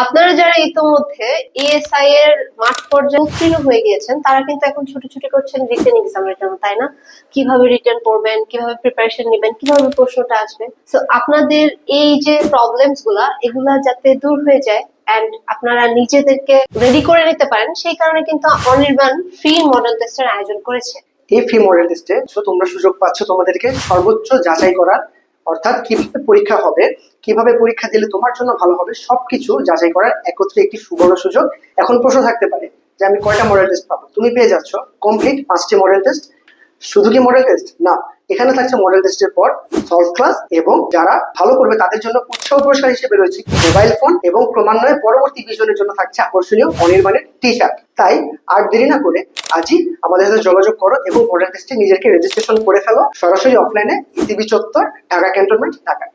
আপনারা যারা ইতোমধ্যে ইএসআই এর মাঠ পর্যায়ে উত্তীর্ণ হয়ে গিয়েছেন তারা কিন্তু এখন ছুটোছুটি করছেন রিটেন এক্সামের জন্য, তাই না? কিভাবে রিটেন করবেন, কিভাবে প্রিপারেশন নেবেন, কিভাবে প্রশ্নটা আসবে। সো আপনাদের এই যে প্রবলেমস গুলা এগুলা যাতে দূর হয়ে যায় এন্ড আপনারা নিজেদেরকে রেডি করে নিতে পারেন, সেই কারণে কিন্তু অনির্বাণ ফ্রি মডেল টেস্টের আয়োজন করেছে। এই ফ্রি মডেল টেস্টে তোমরা সুযোগ পাচ্ছ তোমাদেরকে সর্বোচ্চ যাচাই করার, অর্থাৎ কিভাবে পরীক্ষা হবে, কিভাবে পরীক্ষা দিলে তোমার জন্য ভালো হবে, সবকিছু যাচাই করার একত্রে একটি সুবর্ণ সুযোগ। এখন প্রশ্ন থাকতে পারে যে আমি কয়টা মডেল টেস্ট পাবো? তুমি পেয়ে যাচ্ছ কমপ্লিট 5টি মডেল টেস্ট। শুধু কি মডেল টেস্ট না, এখানে থাকছে মডেল টেস্টের পর সলভ ক্লাস, এবং যারা ভালো করবে তাদের জন্য উৎসাহ পুরস্কার হিসেবে রয়েছে মোবাইল ফোন, এবং ক্রমান্বয়ে পরবর্তী ভিশনের জন্য থাকছে আকর্ষণীয় অনির্বাণের টি শার্ট। তাই আর দেরি না করে আজই আমাদের সাথে যোগাযোগ করো এবং মডেল টেস্টে নিজেকে রেজিস্ট্রেশন করে ফেলো সরাসরি অফলাইনে ইটিভি চত্বর, ঢাকা ক্যান্টনমেন্ট, ঢাকা।